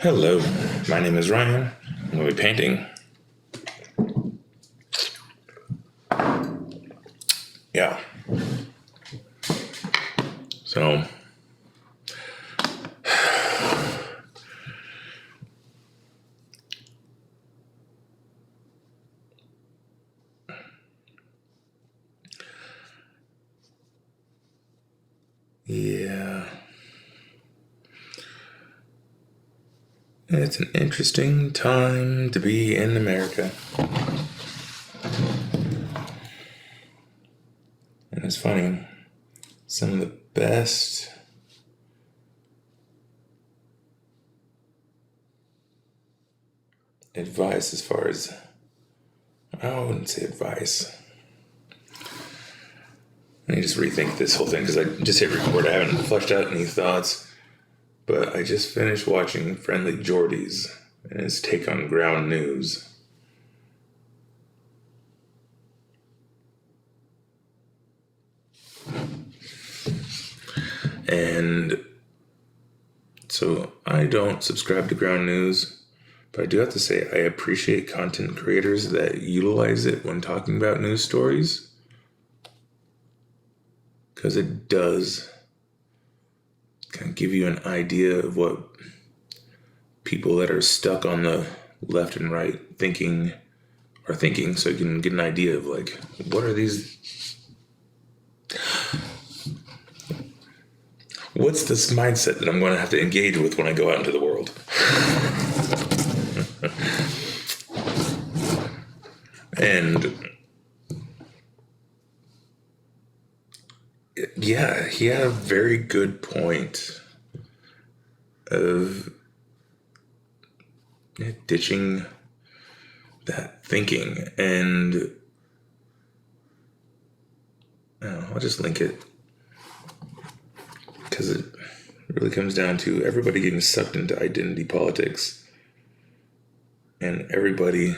Hello, my name is Ryan. I'm going to be painting. Yeah. So, yeah. It's an interesting time to be in America. And it's funny, some of the best advice as far as, I wouldn't say advice. Let me just rethink this whole thing because I just hit record. I haven't fleshed out any thoughts, but I just finished watching Friendly Jordies and his take on ground news. And so I don't subscribe to ground news, but I do have to say I appreciate content creators that utilize it when talking about news stories, because it does kind of give you an idea of what people that are stuck on the left and right thinking are thinking, so you can get an idea of like, what are these, what's this mindset that I'm going to have to engage with when I go out into the world. And yeah, he had a very good point of ditching that thinking. And I'll just link it because it really comes down to everybody getting sucked into identity politics and everybody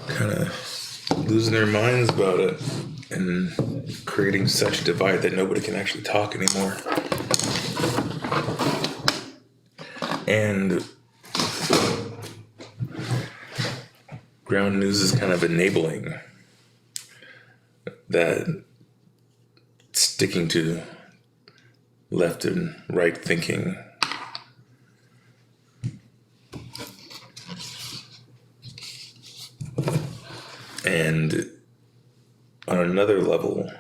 kind of losing their minds about it and creating such a divide that nobody can actually talk anymore. And ground news is kind of enabling that sticking to left and right thinking. And on another level,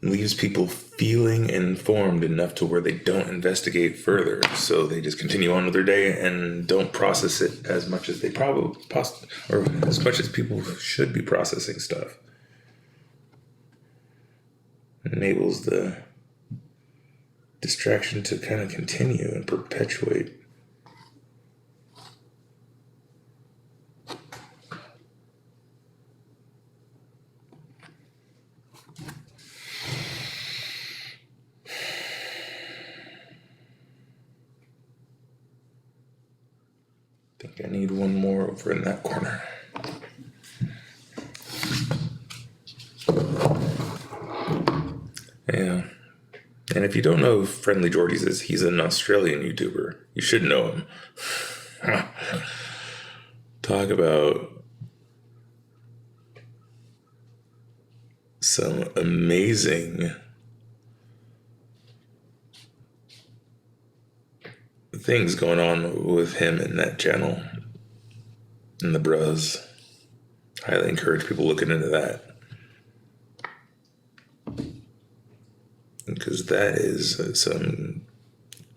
leaves people feeling informed enough to where they don't investigate further. So they just continue on with their day and don't process it as much as they probably, or as much as people should be processing stuff. It enables the distraction to kind of continue and perpetuate. I think I need one more over in that corner. Yeah. And if you don't know who Friendly Jordies is, he's an Australian YouTuber. You should know him. Talk about some amazing things going on with him in that channel and the bros. Highly encourage people looking into that, because that is some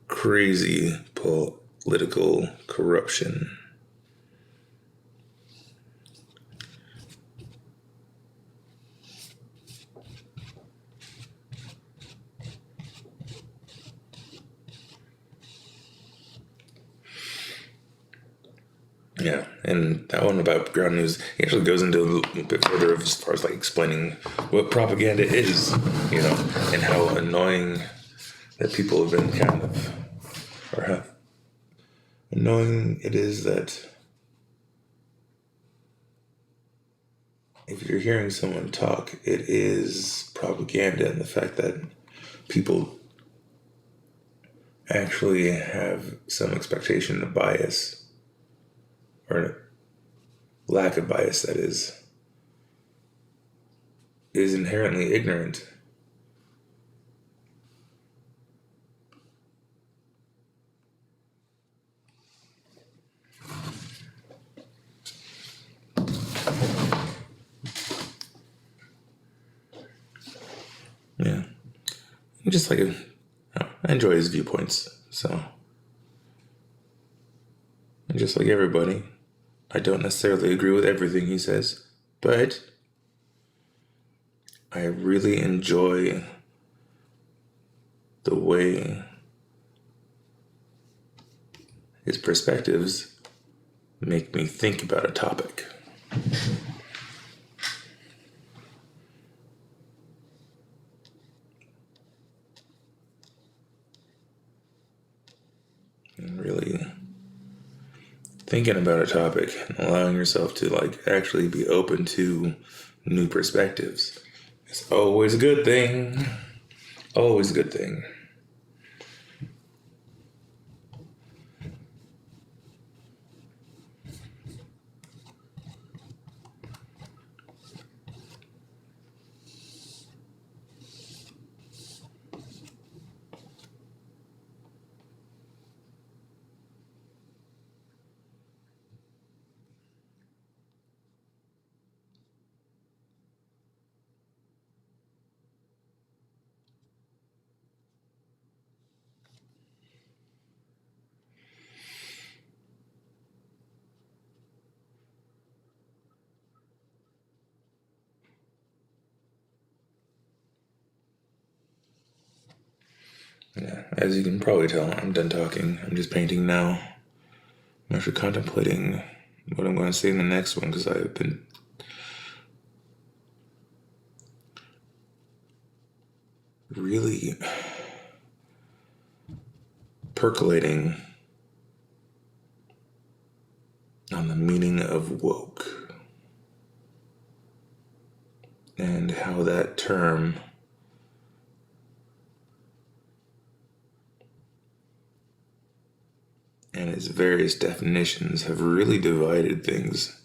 crazy political corruption. Yeah, and that one about ground news, he actually goes into a little bit further as far as like explaining what propaganda is, and how annoying that people have been kind of, or how annoying it is that if you're hearing someone talk, it is propaganda, and the fact that people actually have some expectation of bias, or lack of bias, that is inherently ignorant. Yeah. Just like I enjoy his viewpoints, so. And just like everybody, I don't necessarily agree with everything he says, but I really enjoy the way his perspectives make me think about a topic. And really thinking about a topic and allowing yourself to like actually be open to new perspectives. It's always a good thing. Always a good thing. Yeah, as you can probably tell, I'm done talking. I'm just painting now. I'm actually contemplating what I'm going to say in the next one because I've been really percolating on the meaning of woke and how that term and its various definitions have really divided things.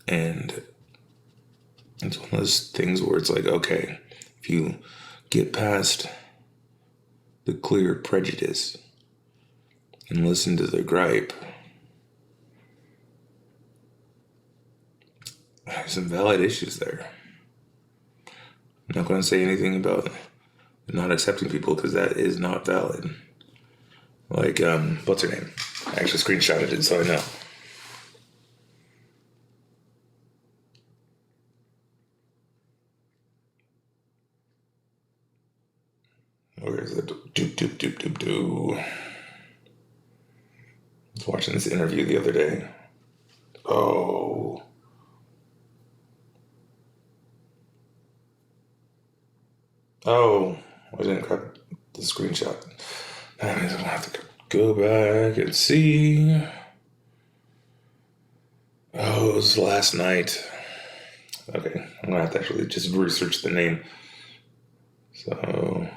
And it's one of those things where it's like, okay, if you get past the clear prejudice and listen to the gripe, there's some valid issues there. I'm not going to say anything about not accepting people because that is not valid. Like, what's her name? I actually screenshotted it so I know. Where is it? I was watching this interview the other day. Oh. I didn't cut the screenshot. That means I'm going to have to go back and see. Oh, it was last night. Okay, I'm going to have to actually just research the name. So...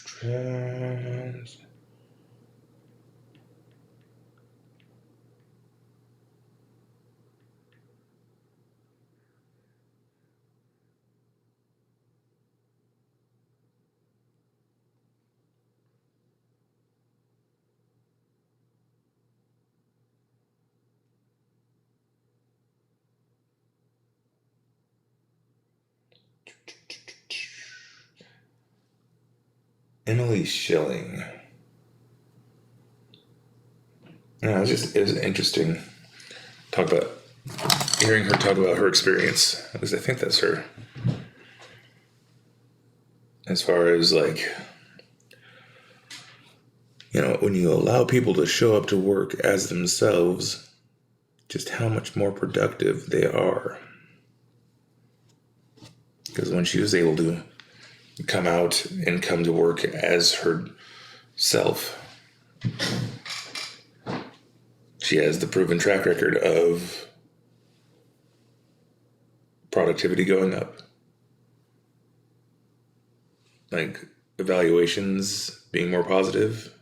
Trans... Emily Schilling. Yeah, it was interesting. Hearing her talk about her experience, because I think that's her. As far as like, when you allow people to show up to work as themselves, just how much more productive they are. Because when she was able to come out and come to work as herself, she has the proven track record of productivity going up, like evaluations being more positive,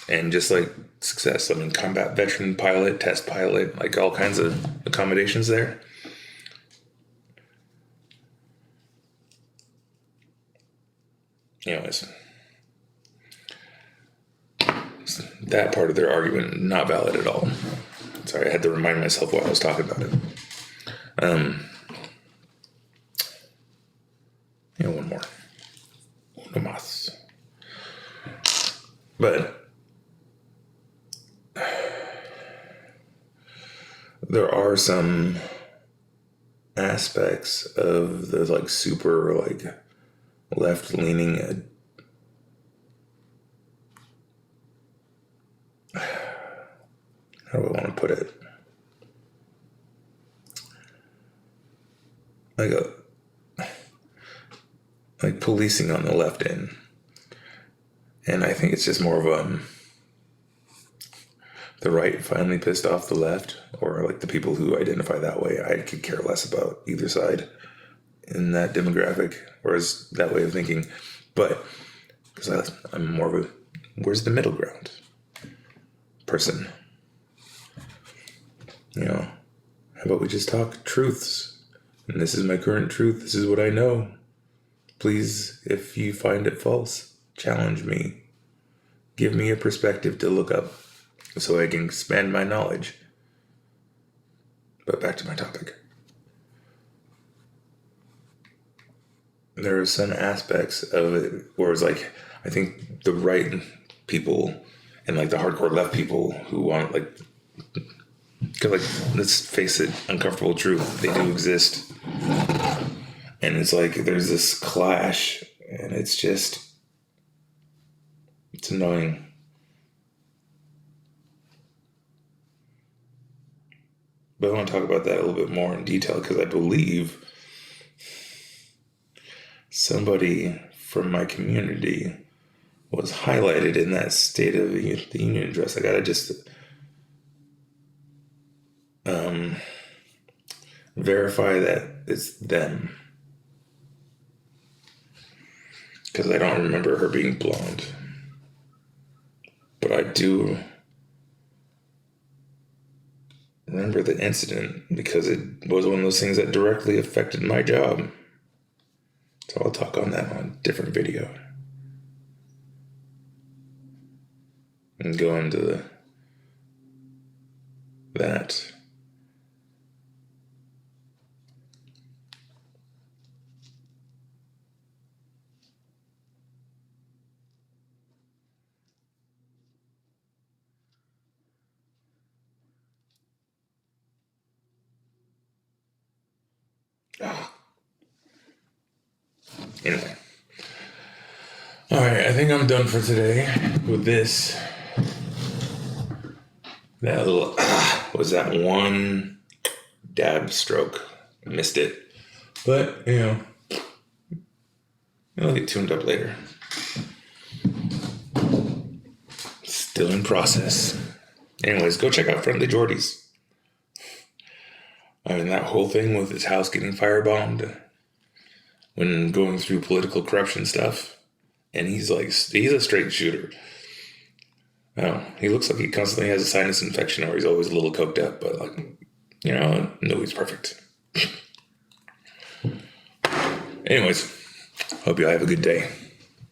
and just like success. I mean, combat veteran pilot, test pilot, like all kinds of accommodations there. Anyways, that part of their argument not valid at all. Sorry, I had to remind myself while I was talking about it. One more. Uno más. But there are some aspects of the like super like left leaning how do I want to put it? Like policing on the left end. And I think it's just more of the right finally pissed off the left, or like the people who identify that way. I could care less about either side in that demographic, or as that way of thinking. But because I'm more of a where's the middle ground person? How about we just talk truths? And this is my current truth. This is what I know. Please, if you find it false, challenge me. Give me a perspective to look up so I can expand my knowledge. But back to my topic. There are some aspects of it where it's like, I think the right people and like the hardcore left people who want like, because like, let's face it, uncomfortable truth, they do exist. And it's like, there's this clash and it's annoying. But I want to talk about that a little bit more in detail because I believe somebody from my community was highlighted in that State of the Union address. I gotta just verify that it's them, because I don't remember her being blonde, but I do remember the incident because it was one of those things that directly affected my job. So I'll talk on that on a different video and go into that. Anyway. Alright, I think I'm done for today with this. That little, was that one dab stroke. Missed it. But, I'll get tuned up later. Still in process. Anyways, go check out Friendly Jordies. I mean, that whole thing with his house getting firebombed when going through political corruption stuff. And he's a straight shooter. Oh, he looks like he constantly has a sinus infection or he's always a little coked up, but no, he's perfect. Anyways, hope you all have a good day.